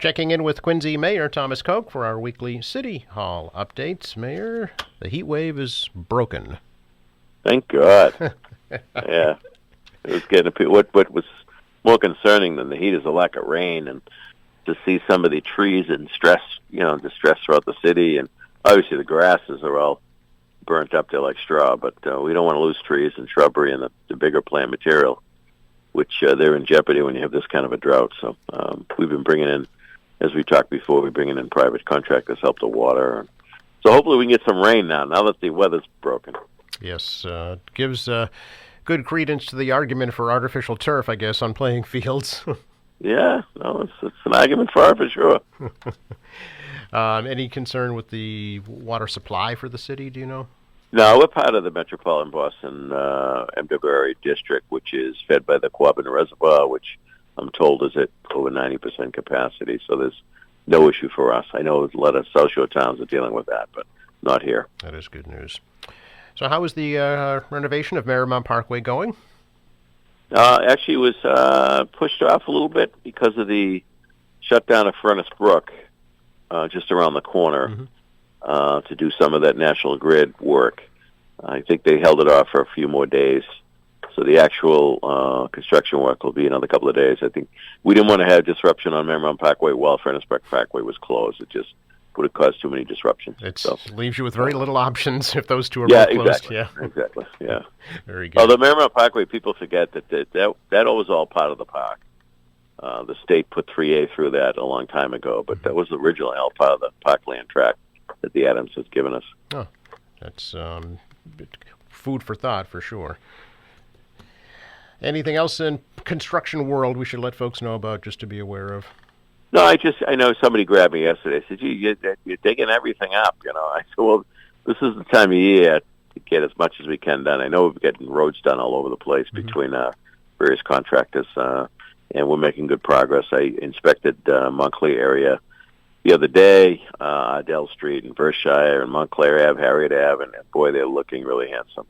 Checking in with Quincy Mayor Thomas Koch for our weekly City Hall updates. Mayor, the heat wave is broken. Thank God. Yeah, it was getting what was more concerning than the heat is the lack of rain, and to see some of the trees in distress throughout the city, and obviously the grasses are all burnt up. They're like straw, but we don't want to lose trees and shrubbery and the bigger plant material, which they're in jeopardy when you have this kind of a drought. So we've been bringing in, as we talked before, we're bringing in private contractors help the water. So hopefully we can get some rain now that the weather's broken. Yes, gives good credence to the argument for artificial turf, I guess, on playing fields. Yeah, no, it's an argument for sure. Any concern with the water supply for the city, do you know? No, we're part of the Metropolitan Boston MWRA district, which is fed by the Quabbin Reservoir, which I'm told is at over 90% capacity. So there's no issue for us. I know a lot of South Shore towns are dealing with that, but not here. That is good news. So how is the renovation of Marymount Parkway going? Actually, it was pushed off a little bit because of the shutdown of Furnace Brook just around the corner to do some of that National Grid work. I think they held it off for a few more days. So the actual construction work will be another couple of days. I think we didn't want to have disruption on Marymount Parkway while Furnace Brook Parkway was closed. It just would have caused too many disruptions. It leaves you with very little options if those two are both closed. Exactly. Yeah, exactly. Yeah, very good. Although Marymount Parkway, people forget that was all part of the park. The state put 3A through that a long time ago, but that was originally all part of the parkland tract that the Adams has given us. Oh, that's food for thought for sure. Anything else in construction world we should let folks know about, just to be aware of? No, I know somebody grabbed me yesterday. Said, "Gee, you're digging everything up." I said, "Well, this is the time of year to get as much as we can done. I know we're getting roads done all over the place between various contractors, and we're making good progress. I inspected Montclair area the other day, Adele Street and Berkshire and Montclair Ave, Harriet Ave, and boy, they're looking really handsome.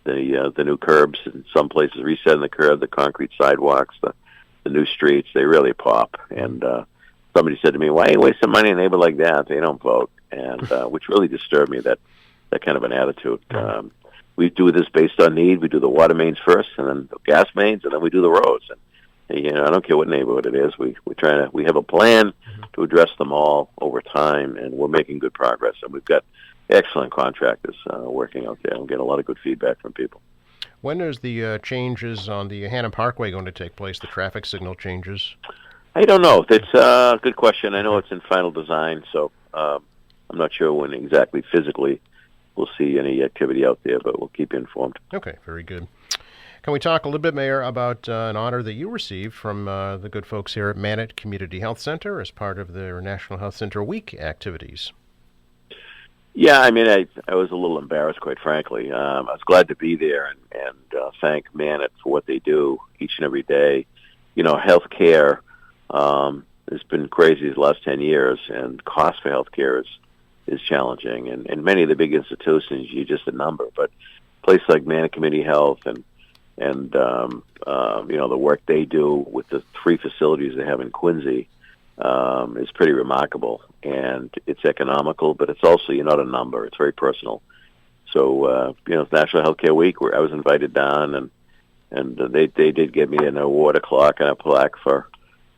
The new curbs in some places, resetting the curb, the concrete sidewalks, the new streets, they really pop. And somebody said to me, "Why are you wasting money on a neighbor like that? They don't vote," and which really disturbed me, that kind of an attitude. We do this based on need. We do the water mains first, and then the gas mains, and then we do the roads. And I don't care what neighborhood it is. We have a plan to address them all over time, and we're making good progress. And we've got excellent contractors working out there, and we get a lot of good feedback from people. When is the changes on the Hannah Parkway going to take place, the traffic signal changes? I don't know. That's a good question. I know it's in final design, so I'm not sure when exactly physically we'll see any activity out there, but we'll keep you informed. Okay, very good. Can we talk a little bit, Mayor, about an honor that you received from the good folks here at Mannett Community Health Center as part of their National Health Center Week activities? Yeah, I mean, I was a little embarrassed, quite frankly. I was glad to be there and thank Mannett for what they do each and every day. Healthcare has been crazy the last 10 years, and cost for healthcare is challenging. And many of the big institutions, you're just a number. But a place like Mannett Community Health and the work they do with the 3 facilities they have in Quincy is pretty remarkable, and it's economical, but it's also, you're not a number. It's very personal. So, it's National Healthcare Week, where I was invited down, and they did give me an award, a clock, and a plaque for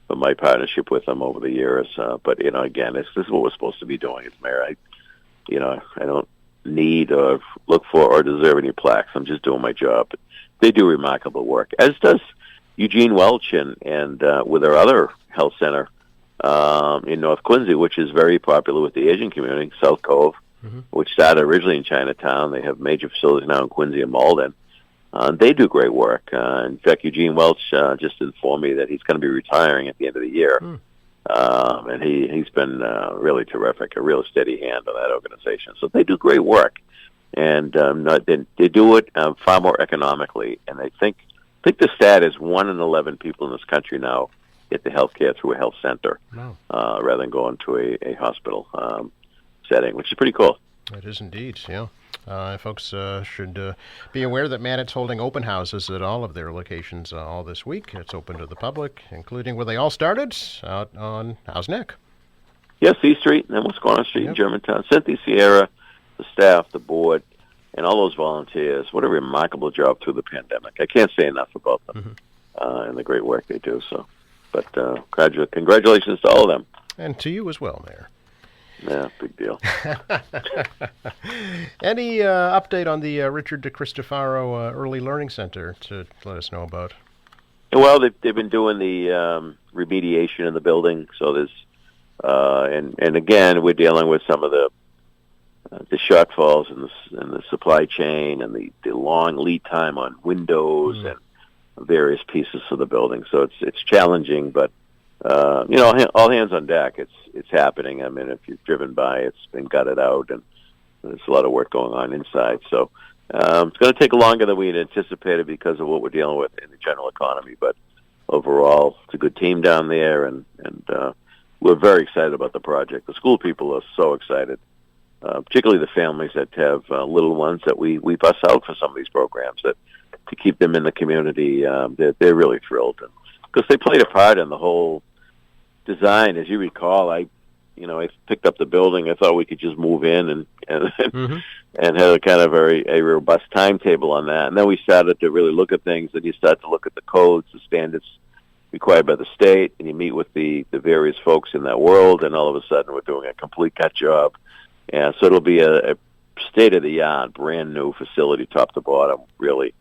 my partnership with them over the years. But, again, this is what we're supposed to be doing as mayor. I don't need or look for or deserve any plaques. I'm just doing my job. But they do remarkable work, as does Eugene Welch and with our other health center in North Quincy, which is very popular with the Asian community, South Cove, which started originally in Chinatown. They have major facilities now in Quincy and Malden. They do great work. In fact, Eugene Welch just informed me that he's going to be retiring at the end of the year. And he's been really terrific, a real steady hand on that organization. So they do great work. And they do it far more economically. And I think the stat is 1 in 11 people in this country now get the health care through a health center rather than going to a hospital setting, which is pretty cool. It is indeed, yeah. Folks should be aware that Manit's holding open houses at all of their locations all this week. It's open to the public, including where they all started, out on Howe's Neck. Yes, E Street and then Wisconsin Street in Germantown. Cynthia Sierra, the staff, the board, and all those volunteers. What a remarkable job through the pandemic. I can't say enough about them and the great work they do. So, but congratulations to all of them. And to you as well, Mayor. Yeah, big deal. Any update on the Richard DeCristofaro Early Learning Center to let us know about? Well, they've been doing the remediation in the building, so there's and again we're dealing with some of the shortfalls in the supply chain and the long lead time on windows and various pieces of the building. So it's challenging, but all hands on deck. It's happening. I mean, if you've driven by, it's been gutted out, and there's a lot of work going on inside. So it's going to take longer than we had anticipated because of what we're dealing with in the general economy. But overall, it's a good team down there, and we're very excited about the project. The school people are so excited, particularly the families that have little ones that we bus out for some of these programs that to keep them in the community. They're really thrilled because they played a part in the whole design. As you recall, I picked up the building. I thought we could just move in and had a kind of a robust timetable on that. And then we started to really look at things, and you start to look at the codes, the standards required by the state, and you meet with the various folks in that world, and all of a sudden we're doing a complete cut job. And so it'll be a state-of-the-art, brand-new facility, top to bottom, really,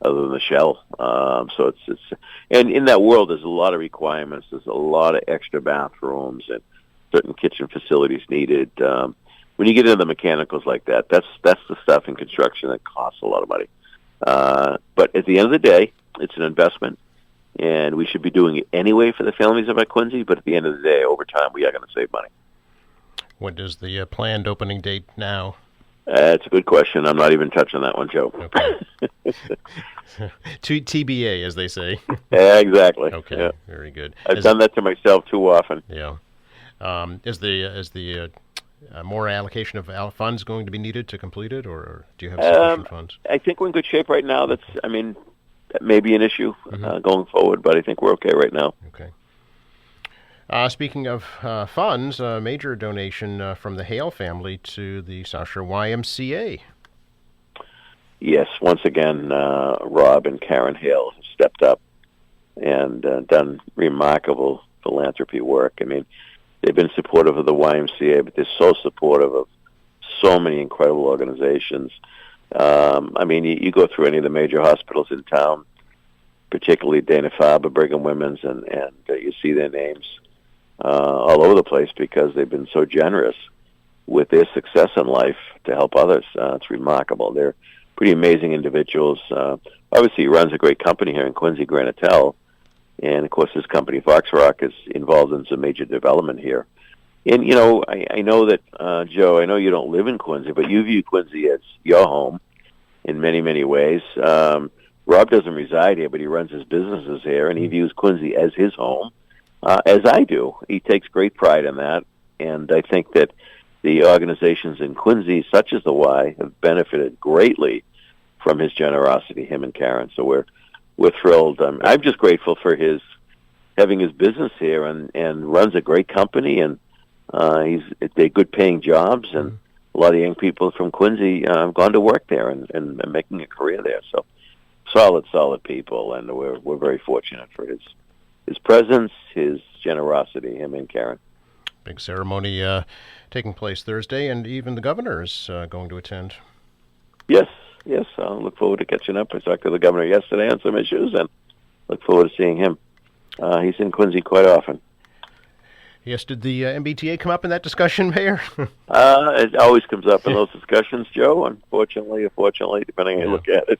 other than the shell. So it's and in that world, there's a lot of requirements. There's a lot of extra bathrooms and certain kitchen facilities needed. When you get into the mechanicals like that, that's the stuff in construction that costs a lot of money. But at the end of the day, it's an investment, and we should be doing it anyway for the families of Quincy. But at the end of the day, over time, we are going to save money. What is the planned opening date now? It's a good question. I'm not even touching that one, Joe. Okay. TBA, as they say. Yeah, exactly. Okay, yeah. Very good. I've done that to myself too often. Yeah. Is the more allocation of funds going to be needed to complete it, or do you have sufficient funds? I think we're in good shape right now. That may be an issue going forward, but I think we're okay right now. Okay. Speaking of funds, a major donation from the Hale family to the South Shore YMCA. Yes, once again, Rob and Karen Hale have stepped up and done remarkable philanthropy work. I mean, they've been supportive of the YMCA, but they're so supportive of so many incredible organizations. You go through any of the major hospitals in town, particularly Dana-Farber, Brigham Women's, and you see their names all over the place because they've been so generous with their success in life to help others. It's remarkable. They're pretty amazing individuals. Obviously, he runs a great company here in Quincy, Granitel, and of course, his company, Fox Rock, is involved in some major development here. And, I know that, Joe, I know you don't live in Quincy, but you view Quincy as your home in many, many ways. Rob doesn't reside here, but he runs his businesses here, and he views Quincy as his home, as I do. He takes great pride in that, and I think that the organizations in Quincy, such as the Y, have benefited greatly from his generosity, him and Karen. So we're thrilled. I'm just grateful for his having his business here and runs a great company, and they're good paying jobs, and a lot of young people from Quincy have gone to work there and making a career there. So solid people, and we're very fortunate for his presence, his generosity, him and Karen. Big ceremony taking place Thursday, and even the governor is going to attend. Yes, I look forward to catching up. I talked to the governor yesterday on some issues, and look forward to seeing him. He's in Quincy quite often. Yes, did the MBTA come up in that discussion, Mayor? It always comes up in those discussions, Joe, unfortunately, depending on how you look at it.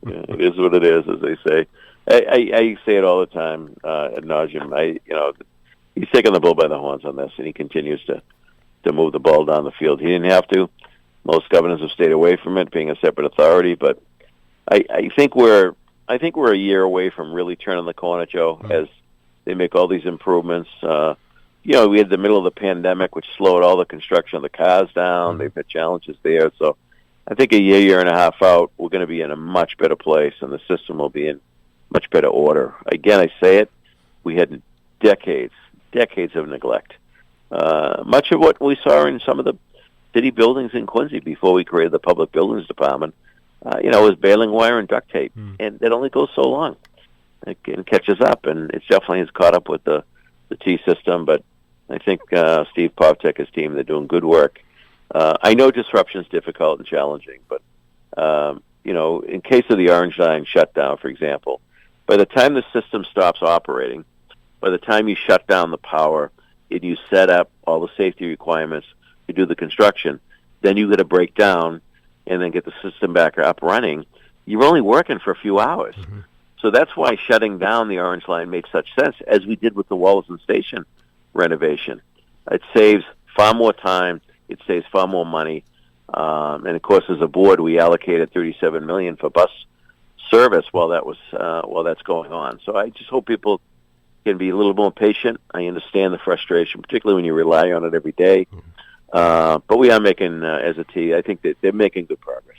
It is what it is, as they say. I say it all the time ad nauseum. He's taking the bull by the horns on this, and he continues to move the ball down the field. He didn't have to. Most governors have stayed away from it, being a separate authority. But I think we're a year away from really turning the corner, Joe, as they make all these improvements. we had the middle of the pandemic, which slowed all the construction of the cars down. They've had challenges there. So I think a year and a half out, we're going to be in a much better place, and the system will be in much better order. Again, I say it, we had decades of neglect. Much of what we saw in some of the city buildings in Quincy before we created the Public Buildings Department, was baling wire and duct tape. And it only goes so long. It catches up, and it definitely has caught up with the T system, but I think Steve Povtek, his team, they're doing good work. I know disruption is difficult and challenging, but, in case of the Orange Line shutdown, for example, by the time the system stops operating, by the time you shut down the power and you set up all the safety requirements to do the construction, then you got to break down and then get the system back up running, you're only working for a few hours. So that's why shutting down the Orange Line made such sense, as we did with the Wollaston Station renovation. It saves far more time. It saves far more money. And of course, as a board, we allocated $37 million for bus service while that's going on. So I just hope people can be a little more patient. I understand the frustration, particularly when you rely on it every day. But we are making, as a T, I think that they're making good progress.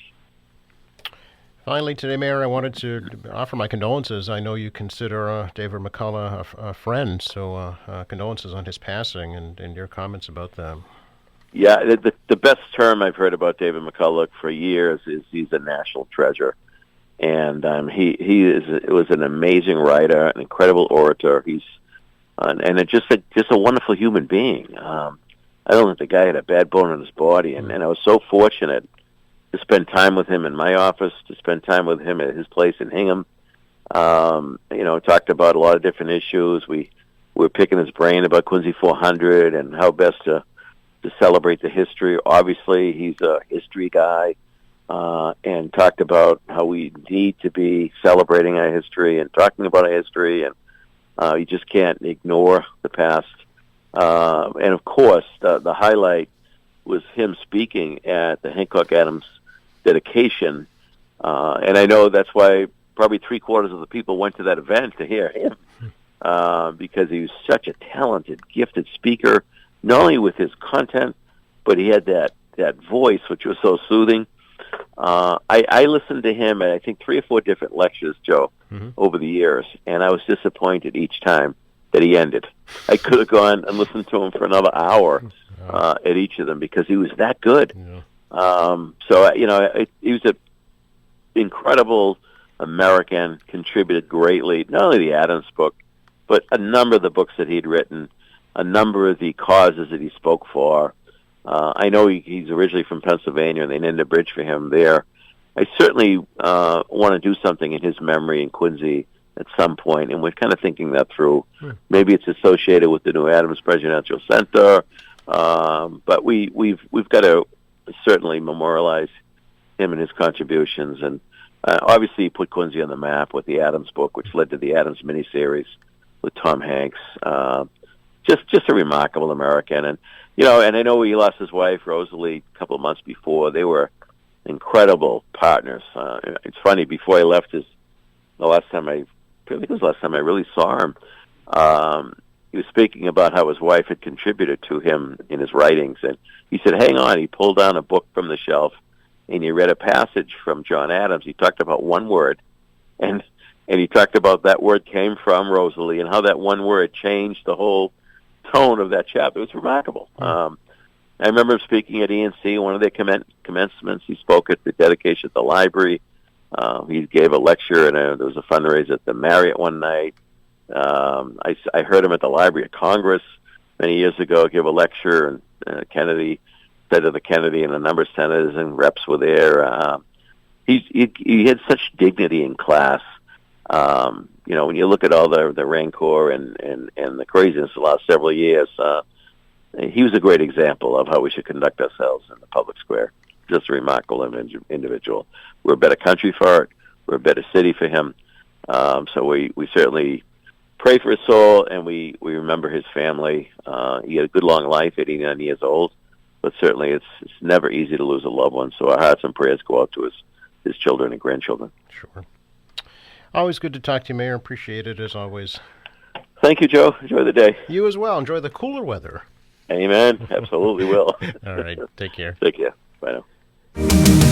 Finally, today, Mayor, I wanted to offer my condolences. I know you consider David McCullough a friend, so condolences on his passing and your comments about that. Yeah, the best term I've heard about David McCullough for years is he's a national treasure. And he was an amazing writer, an incredible orator. He's just a wonderful human being. I don't think the guy had a bad bone in his body, and I was so fortunate to spend time with him in my office, to spend time with him at his place in Hingham. Talked about a lot of different issues. We were picking his brain about Quincy 400 and how best to celebrate the history. Obviously, he's a history guy, and talked about how we need to be celebrating our history and talking about our history, and you just can't ignore the past. And of course, the highlight was him speaking at the Hancock Adams dedication, and I know that's why probably 3/4 of the people went to that event to hear him, because he was such a talented, gifted speaker, not only with his content, but he had that voice which was so soothing. I listened to him at, I think, 3 or 4 different lectures, Joe, over the years, and I was disappointed each time that he ended. I could have gone and listened to him for another hour at each of them because he was that good. He was an incredible American, contributed greatly, not only the Adams book, but a number of the books that he'd written, a number of the causes that he spoke for. I know he's originally from Pennsylvania, and they named a bridge for him there. I certainly want to do something in his memory in Quincy at some point, and we're kind of thinking that through. Maybe it's associated with the new Adams Presidential Center, but we've got to certainly memorialize him and his contributions. And obviously, he put Quincy on the map with the Adams book, which led to the Adams miniseries with Tom Hanks. Just a remarkable American, and I know he lost his wife Rosalie a couple of months before. They were incredible partners. It's funny, before I left, the last time I really saw him, he was speaking about how his wife had contributed to him in his writings, and he said, "Hang on." He pulled down a book from the shelf, and he read a passage from John Adams. He talked about one word, and he talked about that word came from Rosalie, and how that one word changed the whole tone of that chapter. It was remarkable. I remember him speaking at ENC, one of their commencements. He spoke at the dedication at the library. He gave a lecture, and there was a fundraiser at the Marriott one night. I heard him at the Library of Congress many years ago give a lecture, and Kennedy said to the Kennedy, and a number of senators and reps were there. He had such dignity in class. When you look at all the rancor and the craziness the last several years, he was a great example of how we should conduct ourselves in the public square. Just a remarkable individual. We're a better country for it. We're a better city for him. So we certainly pray for his soul, and we remember his family. He had a good long life, 89 years old, but certainly it's never easy to lose a loved one. So our hearts and prayers go out to his children and grandchildren. Sure. Always good to talk to you, Mayor. Appreciate it, as always. Thank you, Joe. Enjoy the day. You as well. Enjoy the cooler weather. Amen. Absolutely will. All right. Take care. Take care. Bye now.